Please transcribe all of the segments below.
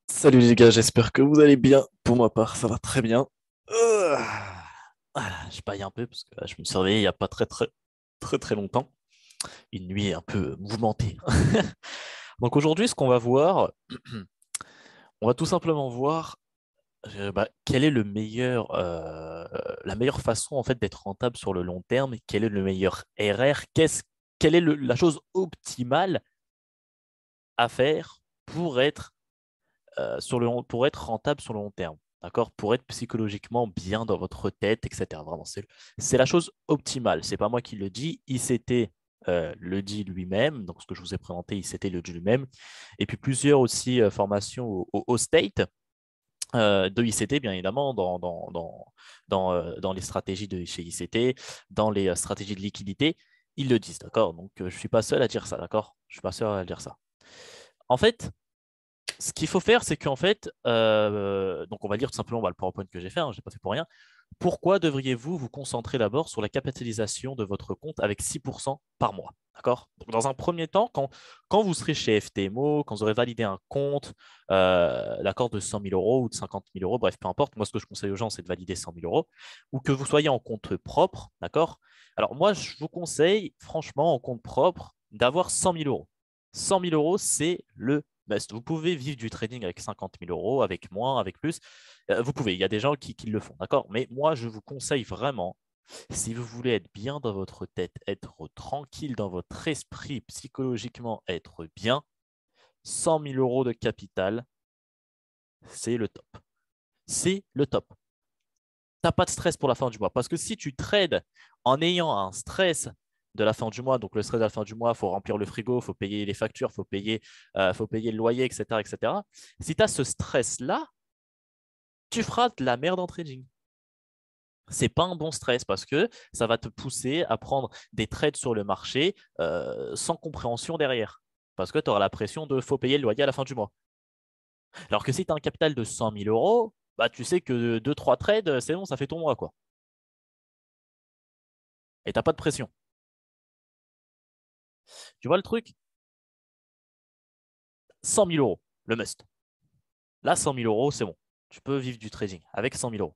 Salut les gars, j'espère que vous allez bien. Pour ma part, ça va très bien. Euh, je baille un peu parce que je me suis réveillé il n'y a pas très longtemps. Une nuit un peu mouvementée. Donc aujourd'hui, ce qu'on va voir, on va tout simplement voir quel est la meilleure façon en fait d'être rentable sur le long terme, quel est le meilleur RR, quelle est la chose optimale à faire pour être pour être rentable sur le long terme, d'accord? Pour être psychologiquement bien dans votre tête, etc. Vraiment, c'est la chose optimale. C'est pas moi qui le dis. ICT le dit lui-même. Donc, ce que je vous ai présenté, ICT le dit lui-même. Et puis, plusieurs aussi formations au State de ICT, bien évidemment, dans les stratégies de chez ICT, dans les stratégies de liquidité. Ils le disent, d'accord? Donc, je ne suis pas seul à dire ça, d'accord? Je ne suis pas seul à dire ça. En fait, ce qu'il faut faire, c'est qu'en fait, donc on va lire tout simplement le PowerPoint que j'ai fait, je n'ai pas fait pour rien. Pourquoi devriez-vous vous concentrer d'abord sur la capitalisation de votre compte avec 6% par mois? D'accord? Donc, dans un premier temps, quand vous serez chez FTMO, quand vous aurez validé un compte, d'accord, de 100 000 euros ou de 50 000 euros, bref, peu importe, moi ce que je conseille aux gens, c'est de valider 100 000 euros, ou que vous soyez en compte propre, d'accord? Alors moi, je vous conseille, franchement, en compte propre, d'avoir 100 000 euros. 100 000 euros, c'est le must. Vous pouvez vivre du trading avec 50 000 euros, avec moins, avec plus. Vous pouvez, il y a des gens qui le font, d'accord? Mais moi, je vous conseille vraiment, si vous voulez être bien dans votre tête, être tranquille dans votre esprit, psychologiquement être bien, 100 000 euros de capital, c'est le top. C'est le top. T'as pas de stress pour la fin du mois. Parce que si tu trades en ayant un stress de la fin du mois, donc le stress de la fin du mois, il faut remplir le frigo, il faut payer les factures, faut payer le loyer, etc., etc. Si tu as ce stress-là, tu feras de la merde en trading. C'est pas un bon stress parce que ça va te pousser à prendre des trades sur le marché sans compréhension derrière. Parce que tu auras la pression de faut payer le loyer à la fin du mois. Alors que si tu as un capital de 100 000 euros, bah, tu sais que deux trois trades, c'est bon, ça fait ton mois, quoi. Et t'as pas de pression. Tu vois le truc? 100 000 euros, le must. Là, 100 000 euros, c'est bon. Tu peux vivre du trading avec 100 000 euros.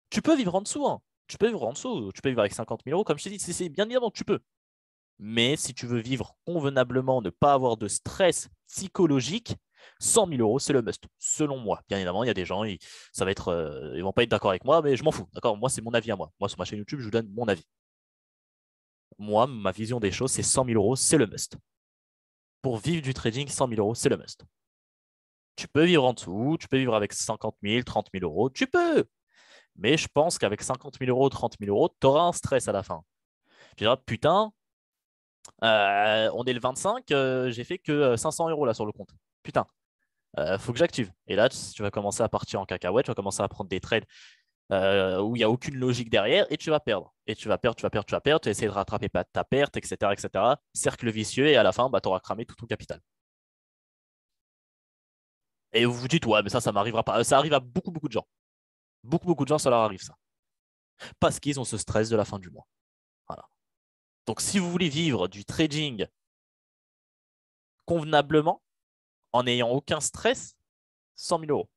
Tu peux vivre en dessous, hein. Tu peux vivre en dessous. Tu peux vivre avec 50 000 euros. Comme je t'ai dit, c'est bien évidemment que tu peux. Mais si tu veux vivre convenablement, ne pas avoir de stress psychologique, 100 000 euros, c'est le must, selon moi. Bien évidemment, il y a des gens, ça va être, ils vont pas être d'accord avec moi, mais je m'en fous. D'accord? Moi, c'est mon avis à moi. Moi, sur ma chaîne YouTube, je vous donne mon avis. Moi, ma vision des choses, c'est 100 000 euros, c'est le must. Pour vivre du trading, 100 000 euros, c'est le must. Tu peux vivre en dessous, tu peux vivre avec 50 000, 30 000 euros, tu peux. Mais je pense qu'avec 50 000 euros, 30 000 euros, tu auras un stress à la fin. Tu diras, putain, on est le 25, j'ai fait que 500 euros là sur le compte. Putain, faut que j'active. Et là, tu vas commencer à partir en cacahuète, tu vas commencer à prendre des trades où il n'y a aucune logique derrière et tu vas perdre. Et tu vas perdre, tu vas perdre, tu vas perdre, tu vas essayer de rattraper ta perte, etc., etc. Cercle vicieux et à la fin, bah, tu auras cramé tout ton capital. Et vous vous dites, ouais, mais ça m'arrivera pas. Ça arrive à beaucoup de gens. Beaucoup de gens, ça leur arrive ça. Parce qu'ils ont ce stress de la fin du mois. Voilà. Donc, si vous voulez vivre du trading convenablement, en n'ayant aucun stress, 100 000 euros.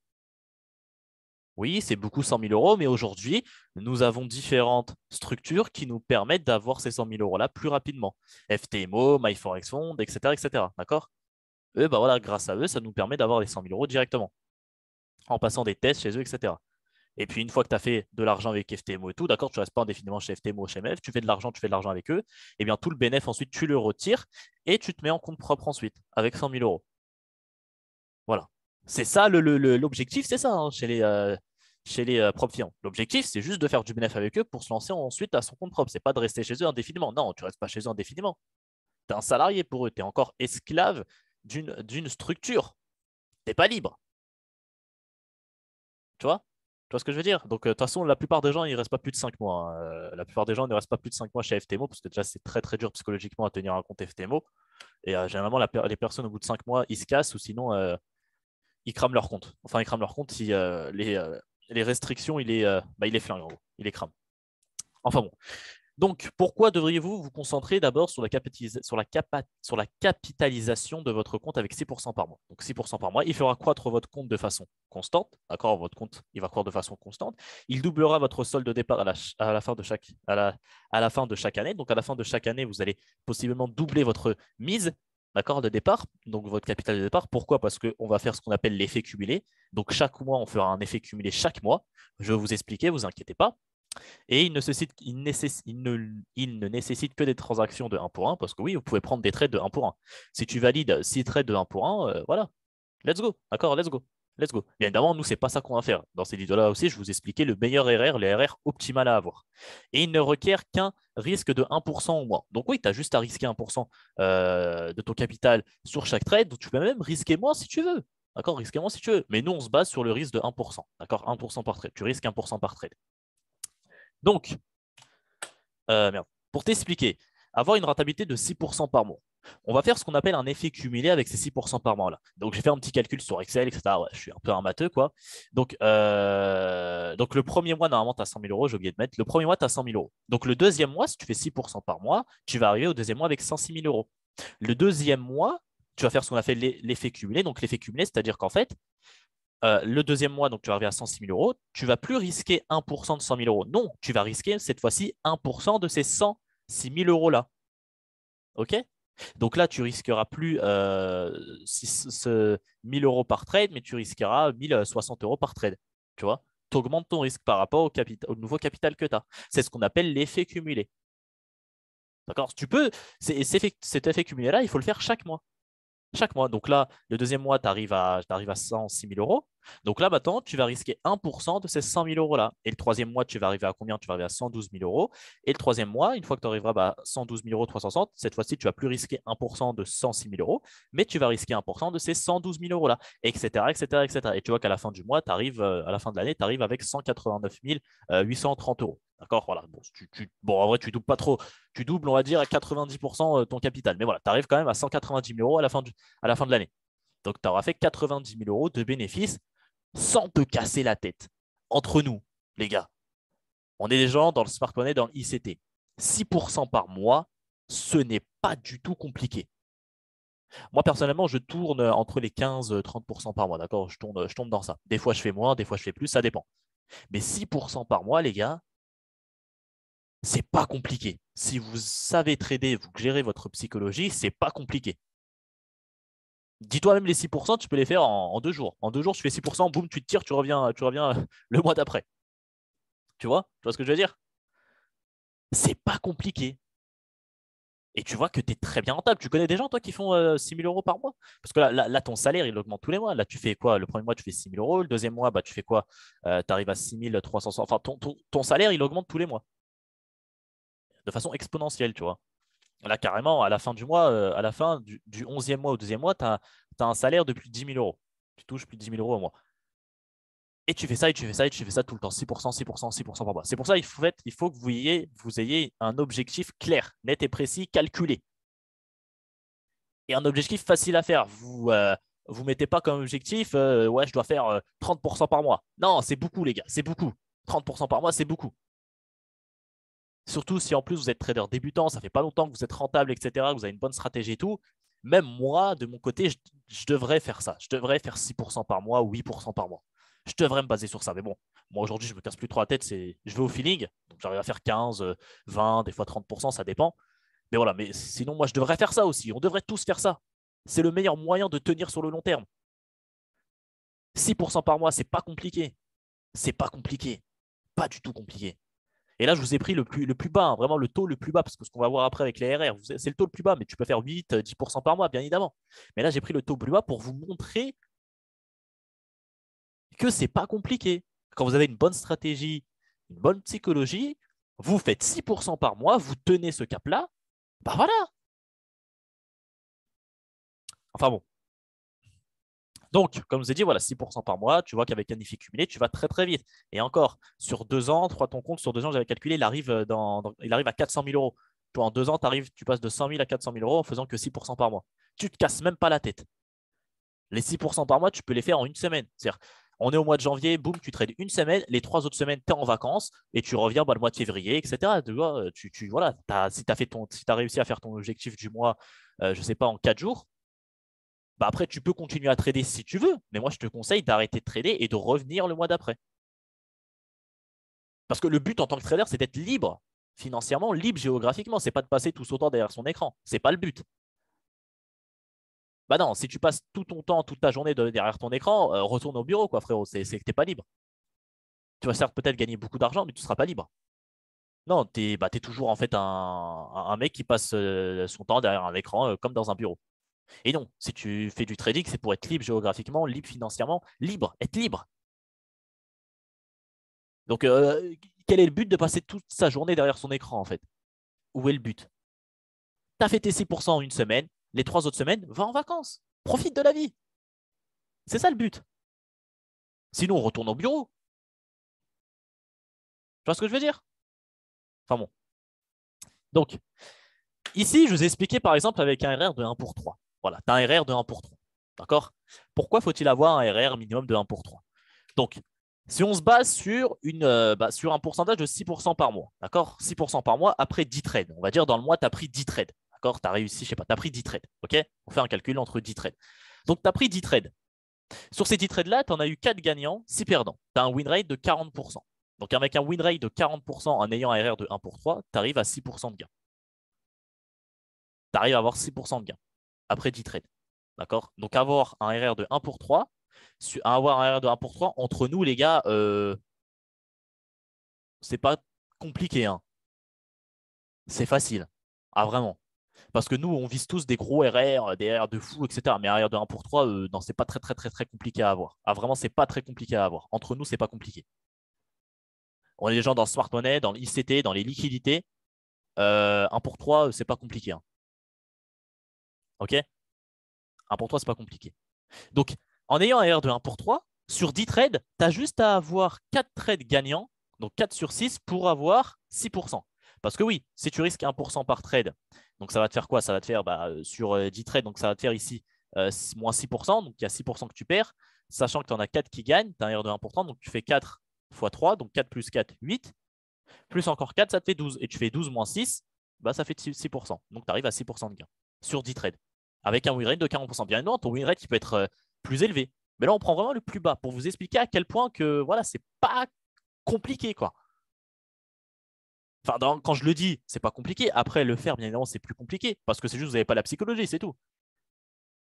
Oui, c'est beaucoup 100 000 euros, mais aujourd'hui, nous avons différentes structures qui nous permettent d'avoir ces 100 000 euros-là plus rapidement. FTMO, MyForexFond, etc., etc. D'accord? Eux, bah voilà, grâce à eux, ça nous permet d'avoir les 100 000 euros directement, en passant des tests chez eux, etc. Et puis, une fois que tu as fait de l'argent avec FTMO et tout, d'accord, tu ne restes pas indéfiniment chez FTMO ou chez MF, tu fais de l'argent avec eux, et bien tout le bénéfice, ensuite, tu le retires et tu te mets en compte propre ensuite, avec 100 000 euros. Voilà. C'est ça l'objectif, c'est ça hein, chez les propres clients. L'objectif, c'est juste de faire du bénéfice avec eux pour se lancer ensuite à son compte propre. C'est pas de rester chez eux indéfiniment. Non, tu restes pas chez eux indéfiniment. Tu es un salarié pour eux. Tu es encore esclave d'une structure. Tu n'es pas libre. Tu vois? Tu vois ce que je veux dire? Donc, de toute façon, la plupart des gens, ils ne restent pas plus de 5 mois. Hein. La plupart des gens ne restent pas plus de 5 mois chez FTMO parce que déjà, c'est très dur psychologiquement à tenir un compte FTMO. Et généralement, les personnes, au bout de 5 mois, ils se cassent ou sinon, ils crament leur compte. Enfin, ils crament leur compte si les restrictions, il les flingue en gros. Il les crame. Enfin bon. Donc, pourquoi devriez-vous vous concentrer d'abord sur sur la capitalisation de votre compte avec 6% par mois? Donc, 6% par mois, il fera croître votre compte de façon constante. D'accord? Votre compte, il va croître de façon constante. Il doublera votre solde de départ à la fin de à la fin de chaque année. Donc, à la fin de chaque année, vous allez possiblement doubler votre mise. D'accord, de départ, donc votre capital de départ. Pourquoi? Parce qu'on va faire ce qu'on appelle l'effet cumulé. Donc, chaque mois, on fera un effet cumulé chaque mois. Je vais vous expliquer, vous inquiétez pas. Et il ne nécessite que des transactions de 1 pour 1, parce que oui, vous pouvez prendre des trades de 1 pour 1. Si tu valides 6 trades de 1 pour 1, voilà, let's go, d'accord, let's go. Let's go. Bien évidemment, nous, c'est pas ça qu'on va faire. Dans ces vidéos-là aussi, je vous expliquais le meilleur RR, le RR optimal à avoir. Et il ne requiert qu'un risque de 1% au moins. Donc oui, tu as juste à risquer 1% de ton capital sur chaque trade. Donc tu peux même risquer moins si tu veux. D'accord, risquer moins si tu veux. Mais nous, on se base sur le risque de 1%. D'accord, 1% par trade. Tu risques 1% par trade. Donc, pour t'expliquer, avoir une rentabilité de 6% par mois. On va faire ce qu'on appelle un effet cumulé avec ces 6% par mois là. Donc j'ai fait un petit calcul sur Excel, etc. Ouais, je suis un peu un matheux, quoi. Donc le premier mois, normalement, tu as 100 000 euros, j'ai oublié de mettre. Le premier mois, tu as 100 000 euros. Donc le deuxième mois, si tu fais 6% par mois, tu vas arriver au deuxième mois avec 106 000 euros. Le deuxième mois, tu vas faire ce qu'on appelle l'effet cumulé. Donc l'effet cumulé, c'est-à-dire qu'en fait, le deuxième mois, donc tu vas arriver à 106 000 euros, tu vas plus risquer 1% de 100 000 euros. Non, tu vas risquer cette fois-ci 1% de ces 106 000 euros-là. OK? Donc là, tu risqueras plus 1000 euros par trade, mais tu risqueras 1060 euros par trade. Tu vois? Tu augmentes ton risque par rapport au nouveau capital que tu as. C'est ce qu'on appelle l'effet cumulé. D'accord? Tu peux, cet effet cumulé-là, il faut le faire chaque mois. Chaque mois. Donc là, le deuxième mois, tu arrives à 106 000 euros. Donc là, maintenant, tu vas risquer 1% de ces 100 000 euros-là. Et le troisième mois, tu vas arriver à combien? Tu vas arriver à 112 000 euros. Et le troisième mois, une fois que tu arriveras à 112 000 euros 360, cette fois-ci, tu vas plus risquer 1% de 106 000 euros, mais tu vas risquer 1% de ces 112 000 euros-là, etc., etc., etc. Et tu vois qu'à la fin du mois, tu arrives, à la fin de l'année, tu arrives avec 189 830 euros. D'accord? Voilà. Bon, en vrai, tu doubles pas trop. Tu doubles, on va dire, à 90% ton capital. Mais voilà, tu arrives quand même à 190 000 euros à la fin de l'année. Donc, tu auras fait 90 000 euros de bénéfices sans te casser la tête. Entre nous, les gars, on est des gens dans le smart money, dans le ICT. 6% par mois, ce n'est pas du tout compliqué. Moi, personnellement, je tourne entre les 15 et 30% par mois. D'accord? Je tombe dans ça. Des fois, je fais moins, des fois, je fais plus, ça dépend. Mais 6% par mois, les gars, c'est pas compliqué. Si vous savez trader, vous gérez votre psychologie, c'est pas compliqué. Dis-toi même les 6%, tu peux les faire en 2 jours. En 2 jours, tu fais 6%, boum, tu te tires, tu reviens le mois d'après. Tu vois ce que je veux dire? C'est pas compliqué. Et tu vois que tu es très bien rentable. Tu connais des gens, toi, qui font 6 000 euros par mois? Parce que là, ton salaire, il augmente tous les mois. Là, tu fais quoi? Le premier mois, tu fais 6 000 euros. Le deuxième mois, bah, tu fais quoi? Tu arrives à 6 300. Enfin, ton salaire, il augmente tous les mois. De façon exponentielle, tu vois. Là, carrément, à la fin du mois, à la fin du 11e mois au 2e mois, tu as un salaire de plus de 10 000 euros. Tu touches plus de 10 000 euros au mois. Et tu fais ça, et tu fais ça, et tu fais ça tout le temps. 6%, 6%, 6% par mois. C'est pour ça qu'il faut que vous ayez un objectif clair, net et précis, calculé. Et un objectif facile à faire. Vous mettez pas comme objectif, ouais, je dois faire 30% par mois. Non, c'est beaucoup, les gars, c'est beaucoup. 30% par mois, c'est beaucoup. Surtout si en plus vous êtes trader débutant, ça fait pas longtemps que vous êtes rentable, etc., que vous avez une bonne stratégie et tout. Même moi, de mon côté, je devrais faire ça. Je devrais faire 6% par mois ou 8% par mois. Je devrais me baser sur ça. Mais bon, moi aujourd'hui, je me casse plus trop la tête. Je vais au feeling. Donc j'arrive à faire 15, 20, des fois 30%, ça dépend. Mais voilà, mais sinon, moi, je devrais faire ça aussi. On devrait tous faire ça. C'est le meilleur moyen de tenir sur le long terme. 6% par mois, c'est pas compliqué. C'est pas compliqué. Pas du tout compliqué. Et là, je vous ai pris le plus bas, hein, vraiment le taux le plus bas, parce que ce qu'on va voir après avec les RR, c'est le taux le plus bas, mais tu peux faire 8, 10% par mois, bien évidemment. Mais là, j'ai pris le taux plus bas pour vous montrer que c'est pas compliqué. Quand vous avez une bonne stratégie, une bonne psychologie, vous faites 6% par mois, vous tenez ce cap-là, bah voilà. Enfin bon. Donc, comme je vous ai dit, voilà, 6% par mois, tu vois qu'avec un effet cumulé, tu vas très très vite. Et encore, sur 2 ans, ton compte, sur 2 ans, j'avais calculé, il arrive à 400 000 euros. Toi, en 2 ans, tu passes de 100 000 à 400 000 euros en faisant que 6% par mois. Tu te casses même pas la tête. Les 6% par mois, tu peux les faire en une semaine. C'est-à-dire, On est au mois de janvier, boum, tu trades une semaine, les 3 autres semaines, tu es en vacances et tu reviens le mois de février, etc. Tu vois, voilà, si tu as réussi à faire ton objectif du mois, je ne sais pas, en 4 jours, bah après, tu peux continuer à trader si tu veux. Mais moi, je te conseille d'arrêter de trader et de revenir le mois d'après. Parce que le but en tant que trader, c'est d'être libre financièrement, libre géographiquement. C'est pas de passer tout son temps derrière son écran. C'est pas le but. Bah non, si tu passes tout ton temps, toute ta journée derrière ton écran, retourne au bureau, quoi, frérot. C'est que t'es pas libre. Tu vas certes peut-être gagner beaucoup d'argent, mais tu seras pas libre. Non, t'es toujours en fait un mec qui passe son temps derrière un écran comme dans un bureau. Et non, si tu fais du trading, c'est pour être libre géographiquement, libre financièrement, libre, être libre. Donc, quel est le but de passer toute sa journée derrière son écran, en fait? Où est le but? Tu as fait tes 6% en une semaine, les 3 autres semaines, va en vacances. Profite de la vie. C'est ça le but. Sinon, on retourne au bureau. Tu vois ce que je veux dire? Enfin bon. Donc, ici, je vous ai expliqué par exemple avec un RR de 1 pour 3. Voilà, tu as un RR de 1 pour 3. D'accord? Pourquoi faut-il avoir un RR minimum de 1 pour 3? Donc, si on se base sur un pourcentage de 6% par mois, d'accord? 6% par mois après 10 trades. On va dire dans le mois, tu as pris 10 trades. D'accord? Tu as réussi, je sais pas, tu as pris 10 trades. OK? On fait un calcul entre 10 trades. Donc, tu as pris 10 trades. Sur ces 10 trades-là, tu en as eu 4 gagnants, 6 perdants. Tu as un win rate de 40%. Donc, avec un win rate de 40% en ayant un RR de 1 pour 3, tu arrives à 6% de gain. Tu arrives à avoir 6% de gain après 10 trades. D'accord? Donc, avoir un RR de 1 pour 3, avoir un RR de 1 pour 3, entre nous, les gars, c'est pas compliqué, hein. C'est facile. Ah, vraiment. Parce que nous, on vise tous des gros RR, des RR de fou, etc. Mais un RR de 1 pour 3, non, c'est pas très, très, très, très compliqué à avoir. Ah, vraiment, c'est pas très compliqué à avoir. Entre nous, c'est pas compliqué. On est des gens dans le smart money, dans l'ICT, dans les liquidités. 1 pour 3, c'est pas compliqué, hein. OK? 1 pour 3, c'est pas compliqué. Donc, en ayant un R de 1 pour 3, sur 10 trades, tu as juste à avoir 4 trades gagnants, donc 4 sur 6 pour avoir 6%. Parce que oui, si tu risques 1% par trade, donc ça va te faire quoi? Ça va te faire sur 10 trades, donc ça va te faire ici moins 6%, donc il y a 6% que tu perds, sachant que tu en as 4 qui gagnent, tu as un R de 1%, donc tu fais 4 fois 3, donc 4 plus 4, 8, plus encore 4, ça te fait 12, et tu fais 12 moins 6, bah, ça fait 6%. Donc tu arrives à 6% de gain sur 10 trades avec un win rate de 40%. Bien évidemment, ton win rate il peut être plus élevé. Mais là, on prend vraiment le plus bas pour vous expliquer à quel point que voilà, c'est pas compliqué, quoi. Enfin, quand je le dis, c'est pas compliqué. Après, le faire, bien évidemment, c'est plus compliqué parce que c'est juste que vous n'avez pas la psychologie, c'est tout.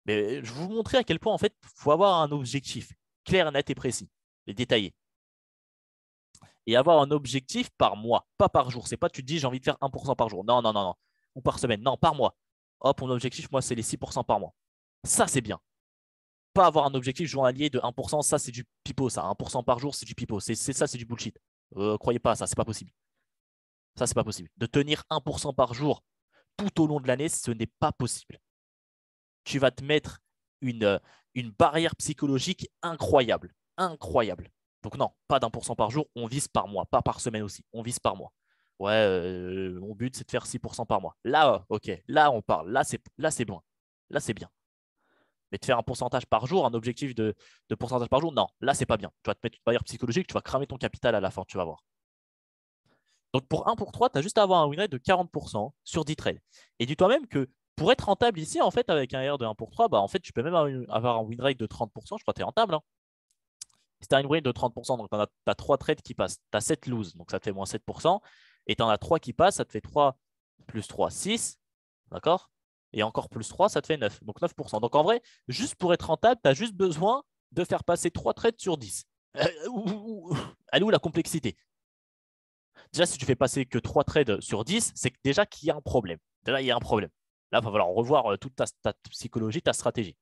Mais je vais vous montrer à quel point, en fait, il faut avoir un objectif clair, net et précis et détaillé. Et avoir un objectif par mois, pas par jour. C'est pas tu te dis j'ai envie de faire 1% par jour. Non, non, non, non. Ou par semaine. Non, par mois. Hop, mon objectif, moi, c'est les 6% par mois. Ça, c'est bien. Pas avoir un objectif journalier de 1%, ça, c'est du pipeau, ça. 1% par jour, c'est du pipeau. C'est ça, c'est du bullshit. Croyez pas à ça, c'est pas possible. Ça, c'est pas possible. De tenir 1% par jour tout au long de l'année, ce n'est pas possible. Tu vas te mettre une barrière psychologique incroyable. Incroyable. Donc non, pas d'1% par jour, on vise par mois, pas par semaine aussi, on vise par mois. Ouais, mon but, c'est de faire 6% par mois. Là, ok, là, on parle. Là, c'est bon. Là, c'est bien. Mais de faire un pourcentage par jour, un objectif de pourcentage par jour, non, là, c'est pas bien. Tu vas te mettre une barrière psychologique, tu vas cramer ton capital à la fin, tu vas voir. Donc pour 1 pour 3, tu as juste à avoir un win rate de 40% sur 10 trades. Et dis-toi même que pour être rentable ici, en fait, avec un R de 1 pour 3, bah, en fait, tu peux même avoir un win rate de 30%. Je crois que tu es rentable, hein. Si tu as une win rate de 30%, donc tu as 3 trades qui passent. Tu as 7 lose, donc ça te fait moins 7%. Et tu en as 3 qui passent, ça te fait 3 plus 3, 6. D'accord? Et encore plus 3, ça te fait 9. Donc 9%. Donc en vrai, juste pour être rentable, tu as juste besoin de faire passer 3 trades sur 10. Elle est où la complexité? Déjà, si tu fais passer que 3 trades sur 10, c'est déjà qu'il y a un problème. Déjà, il y a un problème. Là, il va falloir revoir toute ta psychologie, ta stratégie.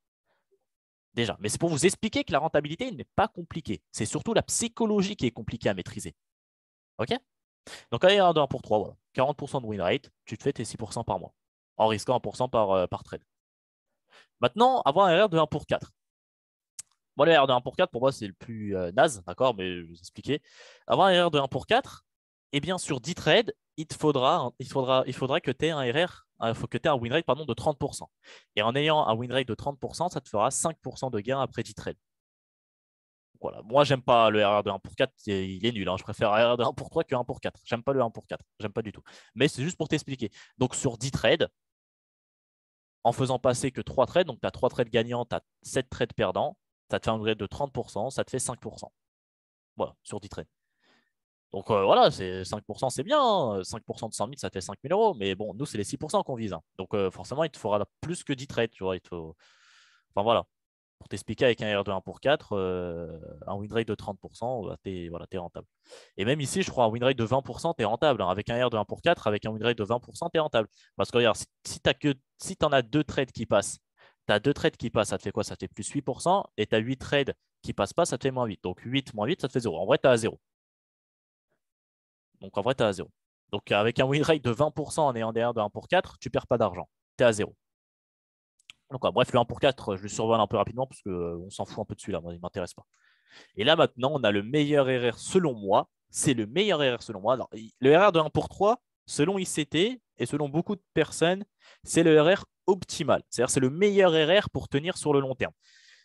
Déjà. Mais c'est pour vous expliquer que la rentabilité n'est pas compliquée. C'est surtout la psychologie qui est compliquée à maîtriser. OK? Donc, allez, 1 pour 3, voilà. 40% de win rate, tu te fais tes 6% par mois. En risquant 1% par trade. Maintenant, avoir un RR de 1 pour 4. Moi, le RR de 1 pour 4, pour moi, c'est le plus naze, d'accord? Mais je vais vous expliquer. Avoir un RR de 1 pour 4, eh bien, sur 10 trades, il faudra que tu aies un RR, il faut que tu aies un win rate pardon, de 30%. Et en ayant un win rate de 30%, ça te fera 5% de gain après 10 trades. Voilà. Moi, j'aime pas le RR de 1 pour 4, il est nul, hein. Je préfère un RR de 1 pour 3 que 1 pour 4. J'aime pas le 1 pour 4, j'aime pas du tout. Mais c'est juste pour t'expliquer. Donc sur 10 trades, en faisant passer que 3 trades, donc tu as 3 trades gagnants, tu as 7 trades perdants, ça te fait un grade de 30%, ça te fait 5%. Voilà, sur 10 trades. Donc voilà, 5%, c'est bien, hein. 5% de 100 000, ça te fait 5 000 euros. Mais bon, nous, c'est les 6% qu'on vise, hein. Donc forcément, il te faudra plus que 10 trades. Tu vois, il te faut... Enfin voilà. Pour t'expliquer, avec un R de 1 pour 4, un win rate de 30%, bah, voilà, t'es rentable. Et même ici, je crois, un win rate de 20%, t'es rentable, hein. Avec un R de 1 pour 4, avec un win rate de 20%, t'es rentable. Parce que regarde, si t'en as deux trades qui passent, t'as deux trades qui passent, ça te fait quoi? Ça te fait plus 8%. Et t'as 8 trades qui passent pas, ça te fait moins 8. Donc 8 moins 8, ça te fait 0. En vrai, t'es à 0. Donc en vrai, t'es à 0. Donc avec un win rate de 20% en ayant des R de 1 pour 4, tu perds pas d'argent. T'es à 0. Donc, bref, le 1 pour 4, je le survole un peu rapidement parce qu'on s'en fout un peu de celui-là. Moi, il ne m'intéresse pas. Et là, maintenant, on a le meilleur RR selon moi. C'est le meilleur RR selon moi. Alors, le RR de 1 pour 3, selon ICT et selon beaucoup de personnes, c'est le RR optimal. C'est-à-dire c'est le meilleur RR pour tenir sur le long terme.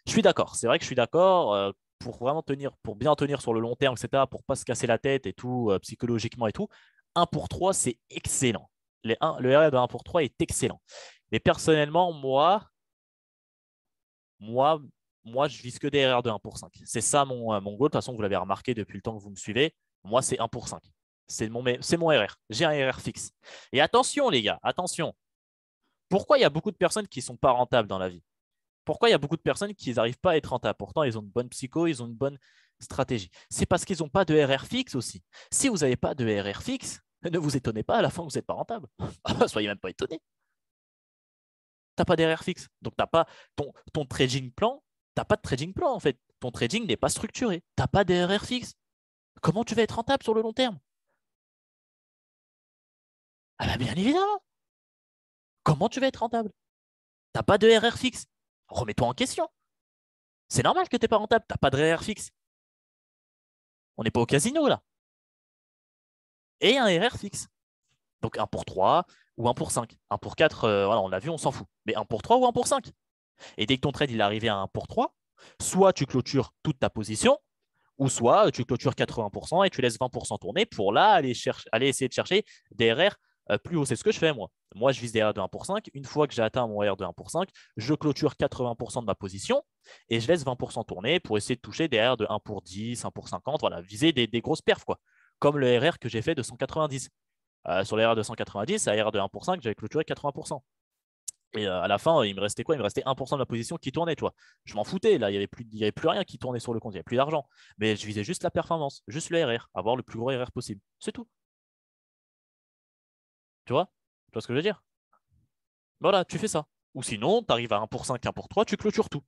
Je suis d'accord. C'est vrai que je suis d'accord. Pour vraiment tenir, pour bien tenir sur le long terme, etc., pour pas se casser la tête et tout, psychologiquement et tout, 1 pour 3, c'est excellent. Le RR de 1 pour 3 est excellent. Mais personnellement, moi, moi, je vise que des RR de 1 pour 5. C'est ça mon goal. De toute façon, vous l'avez remarqué depuis le temps que vous me suivez. Moi, c'est 1 pour 5. C'est mon RR. J'ai un RR fixe. Et attention, les gars, attention. Pourquoi il y a beaucoup de personnes qui ne sont pas rentables dans la vie? Pourquoi il y a beaucoup de personnes qui n'arrivent pas à être rentables? Pourtant, ils ont une bonne psycho, ils ont une bonne stratégie. C'est parce qu'ils n'ont pas de RR fixe aussi. Si vous n'avez pas de RR fixe, ne vous étonnez pas à la fin que vous n'êtes pas rentable. Soyez même pas étonnés. T'as pas d'erreur fixe. Donc, t'as pas ton trading plan, t'as pas de trading plan en fait. Ton trading n'est pas structuré. T'as pas d'erreur fixe. Comment tu vas être rentable sur le long terme? Ah bah, bien évidemment. Comment tu vas être rentable? T'as pas de RR fixe. Remets-toi en question. C'est normal que t'es pas rentable. T'as pas de RR fixe. On n'est pas au casino là. Et un RR fixe. Donc un pour 3 ou un pour 5. Un pour 4, voilà, on l'a vu, on s'en fout. Mais un pour 3 ou un pour 5. Et dès que ton trade il est arrivé à un pour 3, soit tu clôtures toute ta position, ou soit tu clôtures 80% et tu laisses 20% tourner pour là aller essayer de chercher des RR plus hauts. C'est ce que je fais moi. Moi, je vise des RR de 1 pour 5. Une fois que j'ai atteint mon RR de 1 pour 5, je clôture 80% de ma position et je laisse 20% tourner pour essayer de toucher des RR de 1 pour 10, 1 pour 50, voilà, viser des grosses perfs, quoi. Comme le RR que j'ai fait de 190. Sur les RR de 190, à RR de 1 pour 5, j'avais clôturé 80%. Et à la fin, il me restait quoi? Il me restait 1% de la position qui tournait, tu vois. Je m'en foutais, là, il y avait plus rien qui tournait sur le compte, il n'y avait plus d'argent. Mais je visais juste la performance, juste le RR, avoir le plus gros RR possible. C'est tout. Tu vois? Tu vois ce que je veux dire? Voilà, tu fais ça. Ou sinon, tu arrives à 1 pour 5, 1 pour 3, tu clôtures tout.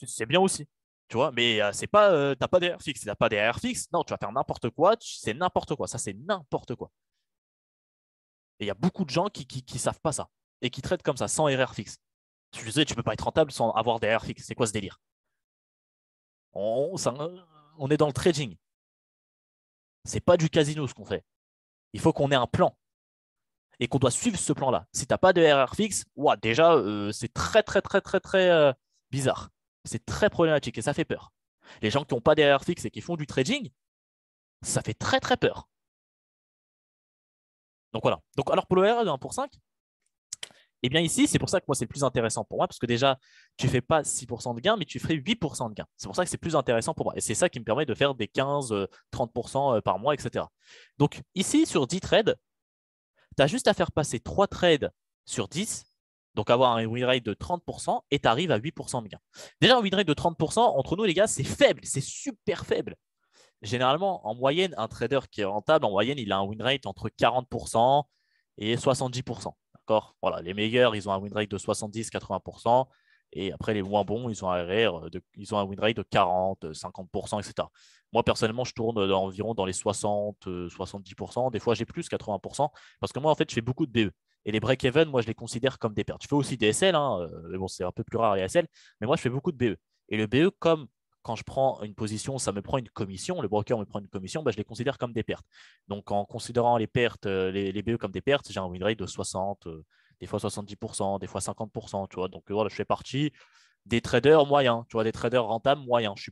C'est bien aussi. Tu vois, mais c'est pas, t'as pas d'RR fixe. T'as pas d'RR fixe, non, tu vas faire n'importe quoi, c'est n'importe quoi. Ça, c'est n'importe quoi. Et il y a beaucoup de gens qui savent pas ça et qui traitent comme ça, sans RR fixe. Tu sais, tu peux pas être rentable sans avoir des RR fixes. C'est quoi ce délire? On, ça- on est dans le trading. C'est pas du casino ce qu'on fait. Il faut qu'on ait un plan et qu'on doit suivre ce plan-là. Si t'as pas de RR fixe, ouah, déjà, c'est très, très, très, très, très bizarre. C'est très problématique et ça fait peur. Les gens qui n'ont pas d'RR fixe et qui font du trading, ça fait très, très peur. Donc voilà. Donc, alors pour le RR de 1 pour 5, eh bien ici, c'est pour ça que moi, c'est le plus intéressant pour moi, parce que déjà, tu ne fais pas 6% de gain, mais tu ferais 8% de gain. C'est pour ça que c'est plus intéressant pour moi. Et c'est ça qui me permet de faire des 15, 30% par mois, etc. Donc ici, sur 10 trades, tu as juste à faire passer 3 trades sur 10, donc avoir un win rate de 30%, et tu arrives à 8% de gain. Déjà, un win rate de 30%, entre nous, les gars, c'est faible, c'est super faible. Généralement, en moyenne, un trader qui est rentable, en moyenne, il a un win rate entre 40% et 70%. D'accord? Voilà, les meilleurs, ils ont un win rate de 70-80%. Et après, les moins bons, ils ont ils ont un win rate de 40, 50%, etc. Moi, personnellement, je tourne environ dans les 60, 70%. Des fois, j'ai plus, 80%. Parce que moi, en fait, je fais beaucoup de BE. Et les break-even, moi, je les considère comme des pertes. Je fais aussi des SL, hein, mais bon, c'est un peu plus rare les SL. Mais moi, je fais beaucoup de BE. Et le BE, comme quand je prends une position, ça me prend une commission, le broker me prend une commission, bah, je les considère comme des pertes. Donc en considérant les pertes, les BE comme des pertes, j'ai un win rate de 60, des fois 70%, des fois 50%, tu vois. Donc voilà, je fais partie. des traders moyens, tu vois, des traders rentables moyens. Je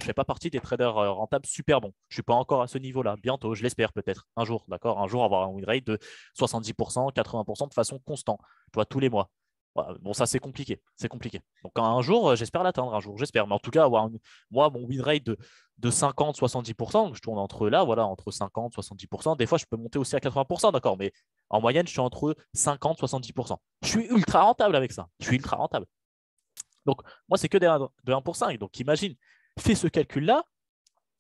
fais pas partie des traders rentables super bons. Je suis pas encore à ce niveau-là. Bientôt, je l'espère peut-être. Un jour, d'accord? Un jour, avoir un win rate de 70%, 80% de façon constante, tu vois, tous les mois. Voilà. Bon, ça, c'est compliqué. C'est compliqué. Donc, un jour, j'espère l'atteindre. Un jour, j'espère. Mais en tout cas, moi, mon win rate de 50, 70%, donc je tourne entre là, voilà, entre 50, 70%. Des fois, je peux monter aussi à 80%, d'accord? Mais en moyenne, je suis entre 50, 70%. Je suis ultra rentable avec ça. Je suis ultra rentable. Donc, moi, c'est que de 1 pour 5. Donc, imagine, fais ce calcul-là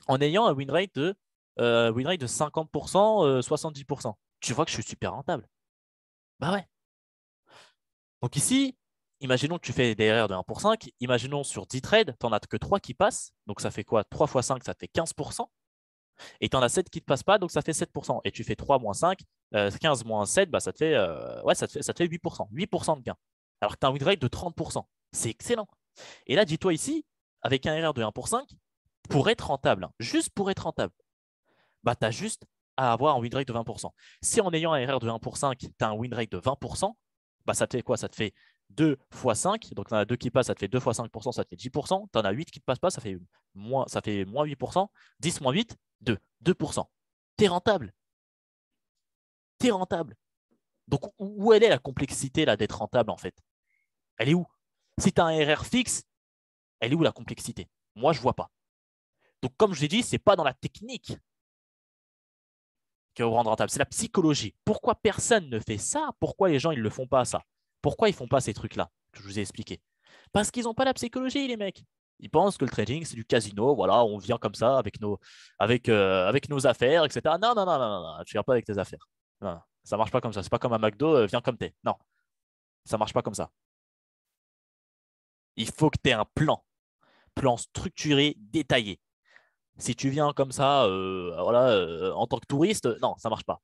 en ayant un win rate de 50%, 70%. Tu vois que je suis super rentable. Bah ouais. Donc ici, imaginons que tu fais des erreurs de 1 pour 5. Imaginons sur 10 trades, tu n'en as que 3 qui passent. Donc, ça fait quoi? 3 fois 5, ça te fait 15%. Et tu en as 7 qui ne te passent pas, donc ça fait 7%. Et tu fais 3 moins 5, 15 moins 7, bah, ouais, ça te fait 8%. 8% de gain. Alors que tu as un win rate de 30%. C'est excellent. Et là, dis-toi ici, avec un RR de 1 pour 5, pour être rentable, hein, juste pour être rentable, bah, tu as juste à avoir un win rate de 20%. Si en ayant un RR de 1 pour 5, tu as un win rate de 20%, bah, ça te fait quoi? Ça te fait 2 fois 5. Donc, tu en as 2 qui passent, ça te fait 2 fois 5%, ça te fait 10%. Tu en as 8 qui ne passent pas, ça fait moins 8%. 10 moins 8, 2. 2%. Tu es rentable. Tu es rentable. Donc, où elle est la complexité là d'être rentable en fait? Elle est où? Si tu as un RR fixe, elle est où la complexité? Moi, je ne vois pas. Donc, comme je l'ai dit, ce n'est pas dans la technique qui va vous rendre rentable, c'est la psychologie. Pourquoi personne ne fait ça? Pourquoi les gens ils ne le font pas ça? Pourquoi ils ne font pas ces trucs-là que je vous ai expliqué? Parce qu'ils n'ont pas la psychologie, les mecs. Ils pensent que le trading, c'est du casino. Voilà, on vient comme ça avec nos affaires, etc. Non, non, non, non, non, non, tu viens pas avec tes affaires. Non, ça marche pas comme ça. C'est pas comme un McDo, viens comme t'es. Non, ça marche pas comme ça. Il faut que tu aies un plan structuré, détaillé. Si tu viens comme ça, voilà, en tant que touriste, non, ça marche pas.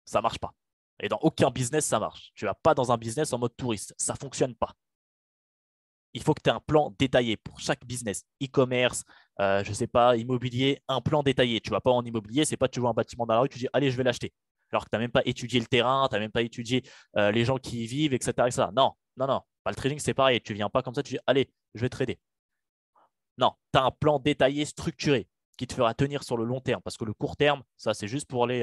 Ça marche pas. Et dans aucun business, ça marche. Tu vas pas dans un business en mode touriste. Ça fonctionne pas. Il faut que tu aies un plan détaillé pour chaque business. E-commerce, je sais pas, immobilier, un plan détaillé. Tu vas pas en immobilier, c'est pas tu vois un bâtiment dans la rue, tu dis allez, je vais l'acheter. Alors que tu n'as même pas étudié le terrain, tu n'as même pas étudié les gens qui y vivent, etc., etc. Non, non, non. Pas le trading, c'est pareil. Tu viens pas comme ça, tu dis allez, je vais trader. Non, tu as un plan détaillé, structuré, qui te fera tenir sur le long terme. Parce que le court terme, ça, c'est juste pour les.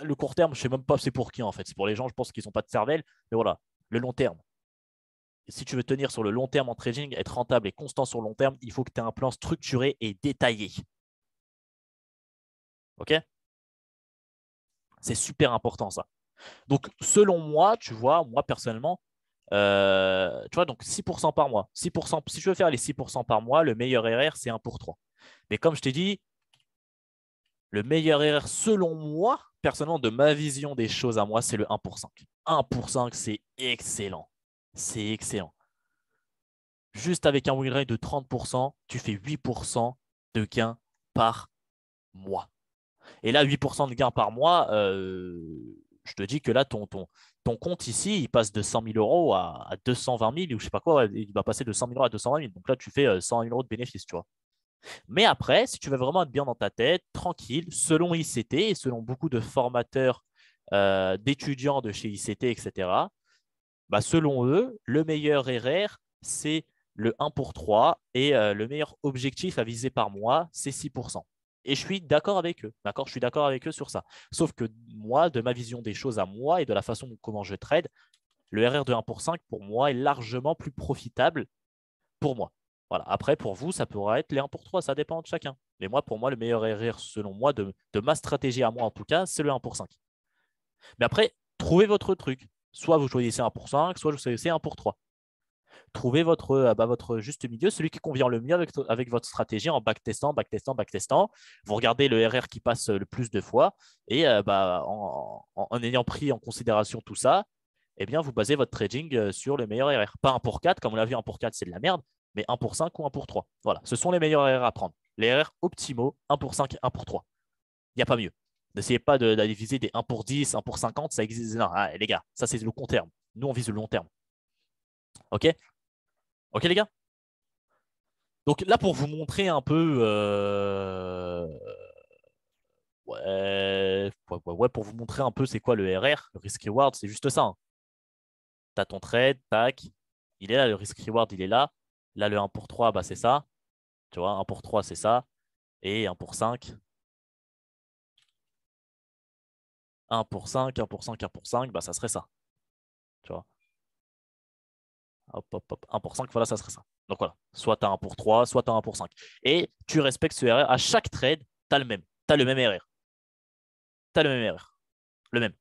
Le court terme, je sais même pas c'est pour qui en fait. C'est pour les gens, je pense, qui n'ont pas de cervelle. Mais voilà, le long terme. Et si tu veux tenir sur le long terme en trading, être rentable et constant sur le long terme, il faut que tu aies un plan structuré et détaillé. OK? C'est super important ça. Donc, selon moi, tu vois, moi personnellement, tu vois, donc 6% par mois. 6%, si je veux faire les 6% par mois, le meilleur RR, c'est 1 pour 3. Mais comme je t'ai dit, le meilleur RR, selon moi, personnellement, de ma vision des choses à moi, c'est le 1 pour 5. 1 pour 5, c'est excellent. C'est excellent. Juste avec un win rate de 30%, tu fais 8% de gains par mois. Et là, 8% de gains par mois, je te dis que là, ton compte ici, il passe de 100 000 euros à 220 000 ou je sais pas quoi, il va passer de 100 000 euros à 220 000. Donc là, tu fais 100 000 euros de bénéfice, tu vois. Mais après, si tu veux vraiment être bien dans ta tête, tranquille, selon ICT et selon beaucoup de formateurs, d'étudiants de chez ICT, etc., bah, selon eux, le meilleur RR, c'est le 1 pour 3 et le meilleur objectif à viser par mois, c'est 6%. Et je suis d'accord avec eux. D'accord, je suis d'accord avec eux sur ça. Sauf que moi, de ma vision des choses à moi et de la façon comment je trade, le RR de 1 pour 5, pour moi, est largement plus profitable pour moi. Voilà. Après, pour vous, ça pourra être les 1 pour 3, ça dépend de chacun. Mais moi, pour moi, le meilleur RR, selon moi, de ma stratégie à moi en tout cas, c'est le 1 pour 5. Mais après, trouvez votre truc. Soit vous choisissez 1 pour 5, soit vous choisissez 1 pour 3. Trouvez votre juste milieu, celui qui convient le mieux avec votre stratégie en backtestant, backtestant, backtestant. Vous regardez le RR qui passe le plus de fois et en ayant pris en considération tout ça, eh bien, vous basez votre trading sur le meilleur RR. Pas 1 pour 4, comme on l'a vu, 1 pour 4, c'est de la merde, mais 1 pour 5 ou 1 pour 3. Voilà, ce sont les meilleurs RR à prendre. Les RR optimaux, 1 pour 5, 1 pour 3. Il n'y a pas mieux. N'essayez pas d'aller viser des 1 pour 10, 1 pour 50, ça existe. Non, ah, les gars, ça c'est le long terme. Nous, on vise le long terme. OK? OK, les gars? Donc là, pour vous montrer un peu, ouais, pour vous montrer un peu c'est quoi le RR, le risk reward, c'est juste ça, hein. Tu as ton trade, tac. Il est là, le risk-reward, il est là. Là, le 1 pour 3, bah, c'est ça. Tu vois, 1 pour 3, c'est ça. Et 1 pour 5. 1 pour 5, 1 pour 5, 1 pour 5, bah, ça serait ça. Tu vois. Hop, hop, hop. 1 pour 5, voilà, ça serait ça. Donc voilà, soit tu as 1 pour 3, soit tu as 1 pour 5. Et tu respectes ce RR. À chaque trade, tu as le même. Tu as le même RR. Tu as le même RR. Le même.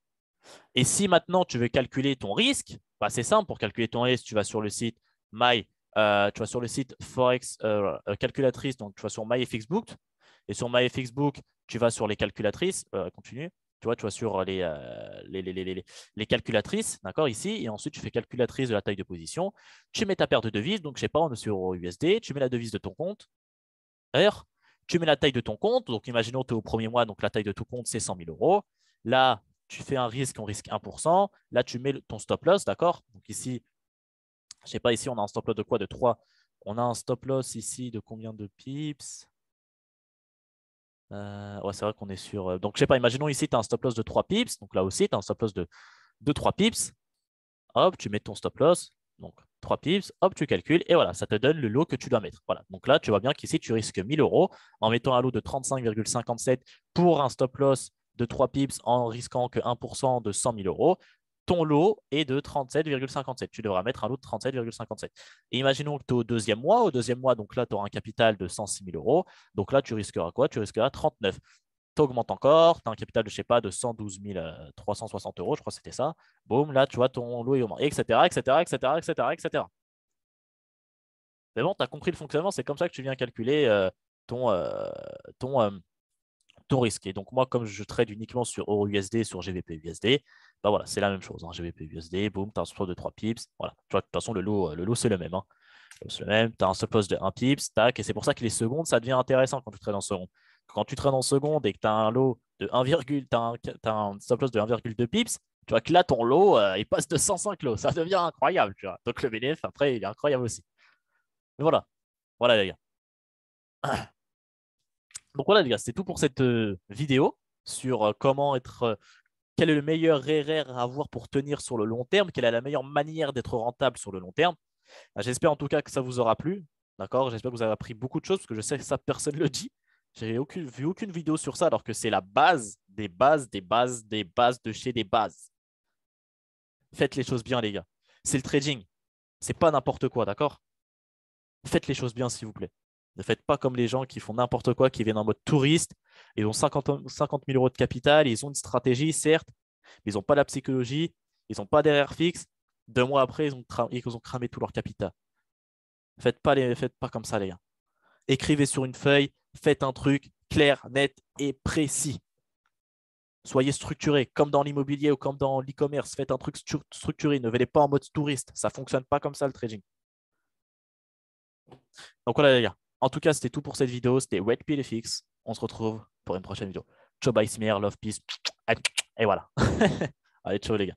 Et si maintenant tu veux calculer ton risque, bah, c'est simple. Pour calculer ton risque, tu vas sur le site tu vas sur le site Forex calculatrice, donc tu vas sur MyFXBook. Et sur MyFXBook, tu vas sur les calculatrices. Continue. Tu vas sur les calculatrices, d'accord, ici. Et ensuite, tu fais calculatrice de la taille de position. Tu mets ta paire de devises. Donc, je ne sais pas, on est sur USD. Tu mets la devise de ton compte. D'ailleurs, tu mets la taille de ton compte. Donc, imaginons que tu es au premier mois. Donc, la taille de ton compte, c'est 100 000 euros. Là, tu fais un risque, on risque 1%. Là, tu mets ton stop loss, d'accord. Donc, ici, je ne sais pas, ici, on a un stop loss de quoi? De 3. On a un stop loss ici de combien de pips? Ouais, c'est vrai qu'on est sur. Donc, je sais pas, imaginons ici, tu as un stop loss de 3 pips. Donc là aussi, tu as un stop loss de 3 pips. Hop, tu mets ton stop loss. Donc 3 pips, hop, tu calcules. Et voilà, ça te donne le lot que tu dois mettre. Voilà. Donc là, tu vois bien qu'ici, tu risques 1000 euros en mettant un lot de 35,57 pour un stop loss de 3 pips en risquant que 1% de 100 000 euros. Ton lot est de 37,57. Tu devras mettre un lot de 37,57. Et imaginons que tu es au deuxième mois. Au deuxième mois, donc là, tu auras un capital de 106 000 euros. Donc là, tu risqueras quoi? Tu risqueras 39. Tu augmentes encore, tu as un capital de, je sais pas, de 112 360 euros, je crois que c'était ça. Boum, là, tu vois, ton lot est augmenté, etc., etc., etc., etc., etc. Mais bon, tu as compris le fonctionnement, c'est comme ça que tu viens calculer ton, euh, ton, euh, ton risque. Et donc, moi, comme je trade uniquement sur EURUSD, sur GBP USD, bah voilà, c'est la même chose. Hein. GBP USD, boum, tu as un stop de 3 pips. Voilà, tu vois, de toute façon, le lot c'est le même. Hein. C'est le même, tu as un stop loss de 1 pips, tac, et c'est pour ça que les secondes, ça devient intéressant quand tu trades en seconde. Quand tu trades en seconde et que tu as un lot de 1, t'as un stop loss de 1,2 pips, tu vois que là, ton lot, il passe de 105 lots. Ça devient incroyable, tu vois. Donc le bénéfice, après, il est incroyable aussi. Mais voilà, voilà les gars. Donc voilà les gars, c'est tout pour cette vidéo sur comment être, quel est le meilleur RR à avoir pour tenir sur le long terme, quelle est la meilleure manière d'être rentable sur le long terme. J'espère en tout cas que ça vous aura plu. D'accord? J'espère que vous avez appris beaucoup de choses parce que je sais que ça, personne ne le dit. J'ai vu aucune vidéo sur ça alors que c'est la base des bases, des bases, des bases de chez des bases. Faites les choses bien, les gars. C'est le trading. C'est pas n'importe quoi, d'accord? Faites les choses bien, s'il vous plaît. Ne faites pas comme les gens qui font n'importe quoi, qui viennent en mode touriste. Ils ont 50 000 euros de capital, ils ont une stratégie, certes, mais ils n'ont pas la psychologie, ils n'ont pas d'erreur fixe. 2 mois après, ils ont cramé tout leur capital. Faites pas comme ça, les gars. Écrivez sur une feuille, faites un truc clair, net et précis. Soyez structuré, comme dans l'immobilier ou comme dans l'e-commerce. Faites un truc structuré. Ne venez pas en mode touriste. Ça ne fonctionne pas comme ça le trading. Donc voilà les gars. En tout cas, c'était tout pour cette vidéo. C'était WetPLFX. On se retrouve pour une prochaine vidéo. Ciao, bye, Smear, love, peace. Et voilà. Allez, ciao les gars.